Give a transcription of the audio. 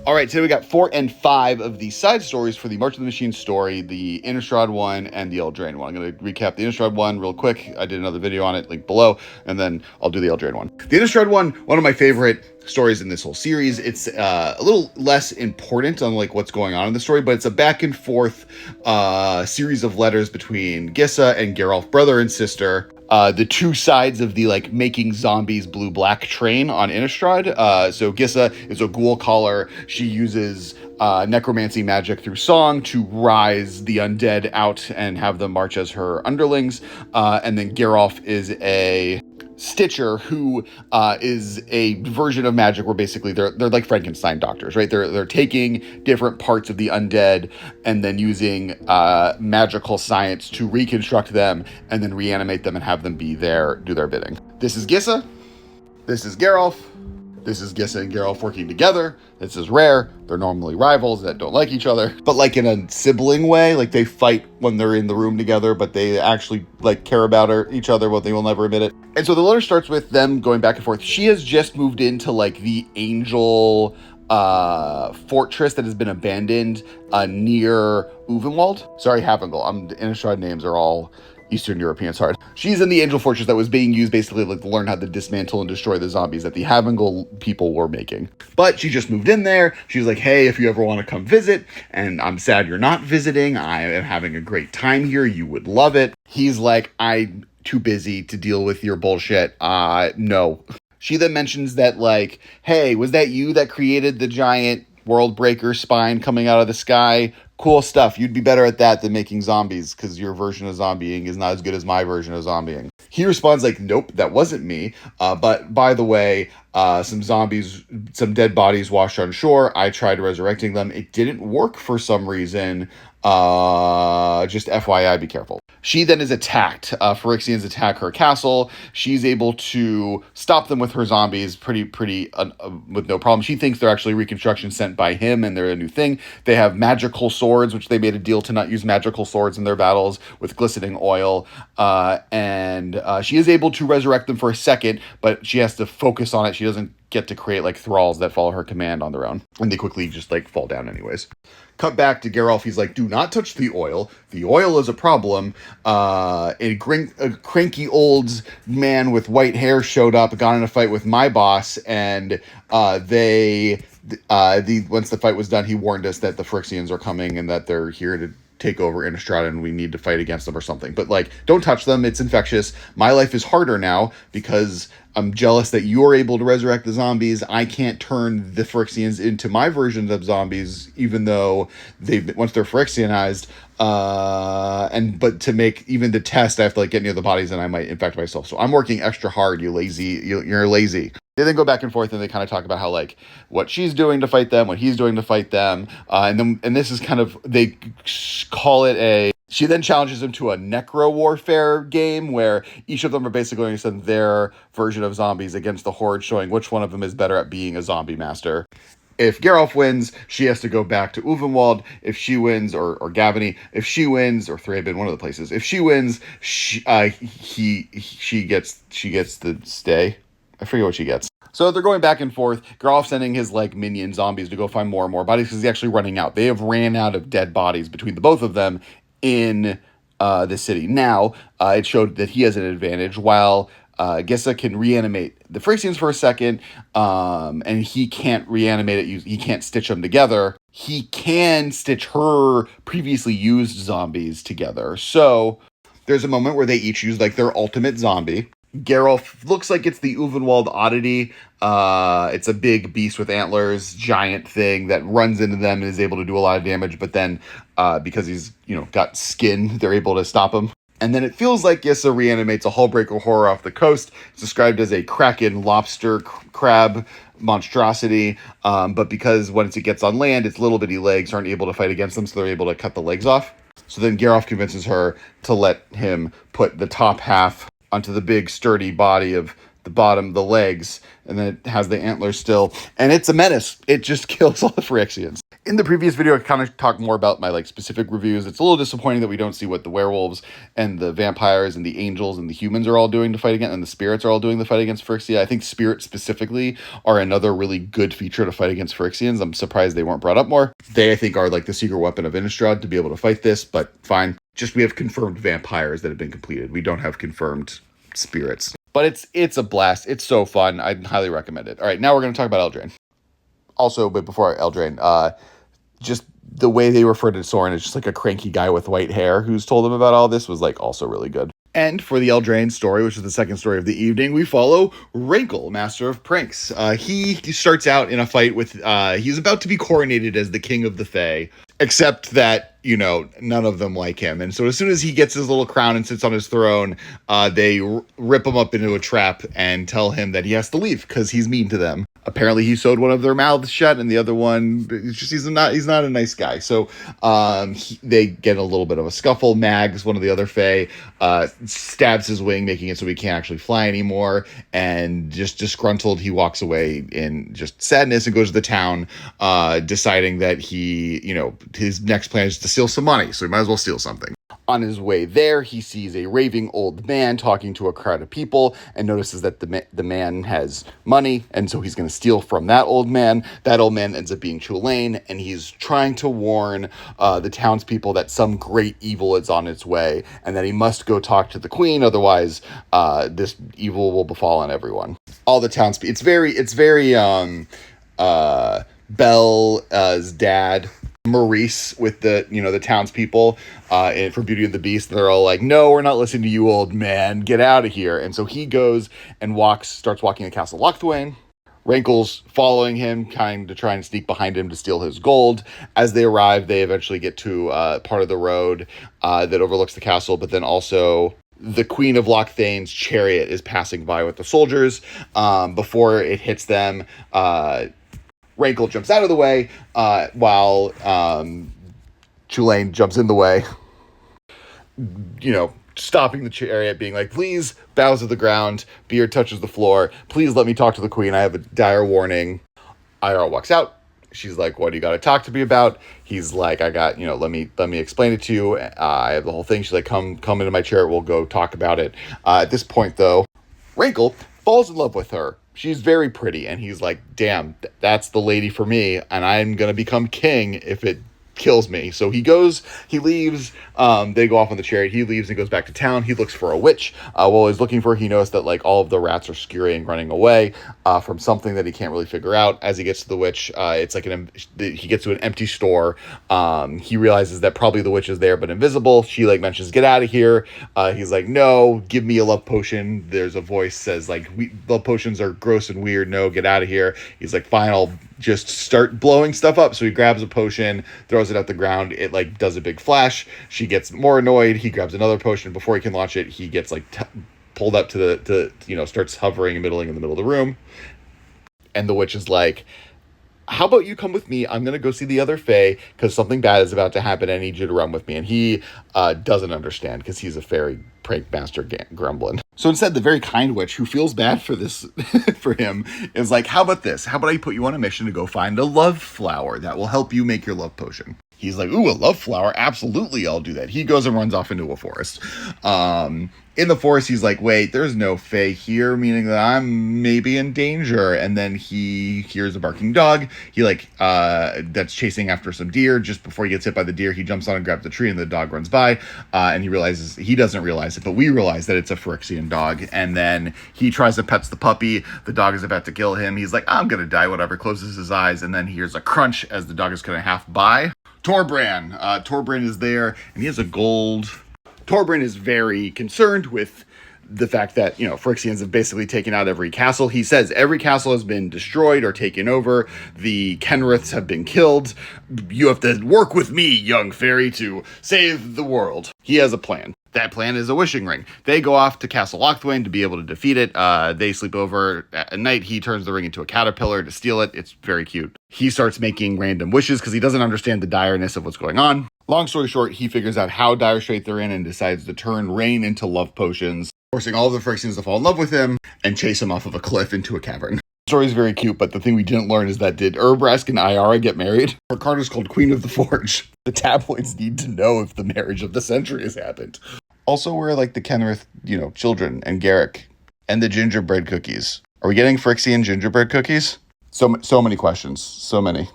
All right, today we got 4 and 5 of the side stories for the March of the Machine story, the Innistrad one and the Eldraine one. I'm going to recap the Innistrad one real quick. I did another video on it, link below, and then I'll do the Eldraine one. The Innistrad one of my favorite stories in this whole series. It's a little less important on like what's going on in the story, but it's a back and forth series of letters between Gissa and Geralf, brother and sister. The two sides of the like making zombies blue-black train on Innistrad. So Gissa is a ghoul caller. She uses necromancy magic through song to rise the undead out and have them march as her underlings. And then Geralf is a Stitcher who is a version of magic where basically they're like Frankenstein doctors, right? They're taking different parts of the undead and then using magical science to reconstruct them and then reanimate them and have them be there, do their bidding. This is Gissa. This is Geralf. This is Gissa and Geralf working together. This is rare. They're normally rivals that don't like each other, but like in a sibling way, like they fight when they're in the room together, but they actually like care about each other, but they will never admit it. And so the letter starts with them going back and forth. She has just moved into like the Angel fortress that has been abandoned near Uvenwald. Sorry, Havengul. The Innistrad names are all Eastern European, sorry. She's in the Angel Fortress that was being used basically like to learn how to dismantle and destroy the zombies that the Havengul people were making. But she just moved in there. She's like, hey, if you ever want to come visit, and I'm sad you're not visiting, I am having a great time here, you would love it. He's like, I'm too busy to deal with your bullshit. No. She then mentions that like, hey, was that you that created the giant world breaker spine coming out of the sky? Cool stuff. You'd be better at that than making zombies because your version of zombieing is not as good as my version of zombieing. He responds like, nope, that wasn't me. But by the way, some dead bodies washed on shore. I tried resurrecting them. It didn't work for some reason. Just FYI, be careful. She then is attacked. Phyrexians attack her castle. She's able to stop them with her zombies with no problem. She thinks they're actually reconstruction sent by him and they're a new thing. They have magical swords, which they made a deal to not use magical swords in their battles with glistening oil. And she is able to resurrect them for a second, but she has to focus on it. She doesn't get to create like thralls that follow her command on their own. And they quickly just like fall down anyways. Cut back to Geralf. He's like, do not touch the oil. The oil is a problem. A cranky old man with white hair showed up, got in a fight with my boss, and once the fight was done, he warned us that the Phyrexians are coming and that they're here to take over Innistrad and we need to fight against them or something. But like, don't touch them. It's infectious. My life is harder now because I'm jealous that you're able to resurrect the zombies. I can't turn the Phyrexians into my versions of zombies, even though once they're Phyrexianized. But to make even the test, I have to like get near the bodies and I might infect myself. So I'm working extra hard. You're lazy. They then go back and forth and they kind of talk about how like what she's doing to fight them, what he's doing to fight them. And this is kind of, they call it she then challenges him to a Necro Warfare game where each of them are basically going to send their version of zombies against the Horde, showing which one of them is better at being a zombie master. If Geralf wins, she has to go back to Uvenwald. If she wins, or Gavany, if she wins, or Thraben, one of the places. If she wins, she gets the stay. I forget what she gets. So they're going back and forth. Geralf sending his like minion zombies to go find more and more bodies because he's actually running out. They have ran out of dead bodies between the both of them in the city. Now, it showed that he has an advantage while Gissa can reanimate the Phyrexians for a second, and he can't reanimate it. He can't stitch them together. He can stitch her previously used zombies together. So there's a moment where they each use like their ultimate zombie. Geralf looks like it's the Uvenwald oddity. It's a big beast with antlers, giant thing that runs into them and is able to do a lot of damage. But then because he's got skin, they're able to stop him. And then it feels like Gissa reanimates a hullbreaker horror off the coast. It's described as a kraken, lobster, crab monstrosity. But because once it gets on land, its little bitty legs aren't able to fight against them, so they're able to cut the legs off. So then Geralf convinces her to let him put the top half onto the big sturdy body of the bottom, the legs, and then it has the antlers still. And it's a menace. It just kills all the Phyrexians. In the previous video, I kind of talked more about my like specific reviews. It's a little disappointing that we don't see what the werewolves and the vampires and the angels and the humans are all doing to fight against, and the spirits are all doing to fight against Phyrexians. I think spirits specifically are another really good feature to fight against Phyrexians. I'm surprised they weren't brought up more. They, I think, are like the secret weapon of Innistrad to be able to fight this, but fine. Just we have confirmed vampires that have been completed. We don't have confirmed spirits. But it's a blast. It's so fun. I'd highly recommend it. All right, now we're going to talk about Eldraine. Also, but before Eldraine, just the way they refer to Soren as just like a cranky guy with white hair who's told them about all this was like also really good. And for the Eldraine story, which is the second story of the evening, we follow Rankle, Master of Pranks. He starts out in a fight with, he's about to be coronated as the King of the Fae, except that, you know, none of them like him. And so as soon as he gets his little crown and sits on his throne, they rip him up into a trap and tell him that he has to leave because he's mean to them. Apparently he sewed one of their mouths shut, and the other one, he's not a nice guy. So they get a little bit of a scuffle. Mags, one of the other Fae, stabs his wing, making it so he can't actually fly anymore. And just disgruntled, he walks away in just sadness and goes to the town, deciding that he, you know, his next plan is to steal some money. So he might as well steal something. On his way there, he sees a raving old man talking to a crowd of people and notices that the man has money, and so he's going to steal from that old man. That old man ends up being Eldraine, and he's trying to warn the townspeople that some great evil is on its way and that he must go talk to the queen, otherwise this evil will befall on everyone. All the townspeople. It's very Belle's dad, Maurice, with the townspeople for Beauty and the Beast. They're all like, no, we're not listening to you, old man, get out of here. And so he goes and starts walking to Castle Lochthwain. Rankle's following him, kind of trying to sneak behind him to steal his gold. As they arrive, they eventually get to part of the road that overlooks the castle, but then also the Queen of Lockthain's chariot is passing by with the soldiers. Before it hits them, Rankle jumps out of the way, while Tulane jumps in the way, you know, stopping the chariot, being like, please, bows to the ground, beard touches the floor, please let me talk to the queen, I have a dire warning. IR walks out. She's like, what do you got to talk to me about? He's like, I got, you know, let me explain it to you. I have the whole thing. She's like, come into my chariot, we'll go talk about it. At this point, though, Rankle falls in love with her. She's very pretty, and he's like, damn, that's the lady for me, and I'm going to become king if it kills me. So he leaves, they go off on the chariot, he leaves and goes back to town. He looks for a witch. While he's looking for her, he noticed that like all of the rats are scurrying, running away from something that he can't really figure out. As he gets to the witch, it's like he gets to an empty store. He realizes that probably the witch is there but invisible. She like mentions, get out of here. He's like, no, give me a love potion. There's a voice says like, love potions are gross and weird, no, get out of here. He's like, fine, I'll just start blowing stuff up. So he grabs a potion, throws it at the ground. It like does a big flash. She gets more annoyed. He grabs another potion. Before he can launch it, he gets like pulled up to starts hovering and middling in the middle of the room. And the witch is like, how about you come with me? I'm going to go see the other Fae because something bad is about to happen. I need you to run with me. And he doesn't understand because he's a fairy prank master gremlin. So instead, the very kind witch who feels bad for this, for him, is like, how about this? How about I put you on a mission to go find a love flower that will help you make your love potion? He's like, ooh, a love flower? Absolutely, I'll do that. He goes and runs off into a forest. In the forest, he's like, wait, there's no Fae here, meaning that I'm maybe in danger. And then he hears a barking dog. He that's chasing after some deer. Just before he gets hit by the deer, he jumps on and grabs the tree, and the dog runs by. And he doesn't realize it, but we realize that it's a Phyrexian dog. And then he tries to pet the puppy. The dog is about to kill him. He's like, I'm going to die, whatever, closes his eyes. And then he hears a crunch as the dog is kind of half by. Torbran is there, and he has a gold. Torbran is very concerned with the fact that, Phyrexians have basically taken out every castle. He says every castle has been destroyed or taken over. The Kenriths have been killed. You have to work with me, young fairy, to save the world. He has a plan. That plan is a wishing ring. They go off to Castle Lochthwain to be able to defeat it. They sleep over at night. He turns the ring into a caterpillar to steal it. It's very cute. He starts making random wishes because he doesn't understand the direness of what's going on. Long story short, he figures out how dire strait they're in and decides to turn rain into love potions, forcing all of the Phyrexians to fall in love with him and chase him off of a cliff into a cavern. Story is very cute, but the thing we didn't learn is that did Urbrask and Iara get married? Her card is called Queen of the Forge. The tabloids need to know if the marriage of the century has happened. Also, where are like the Kenrith, children and Garrick and the gingerbread cookies? Are we getting Phyrexian gingerbread cookies? So many questions. So many.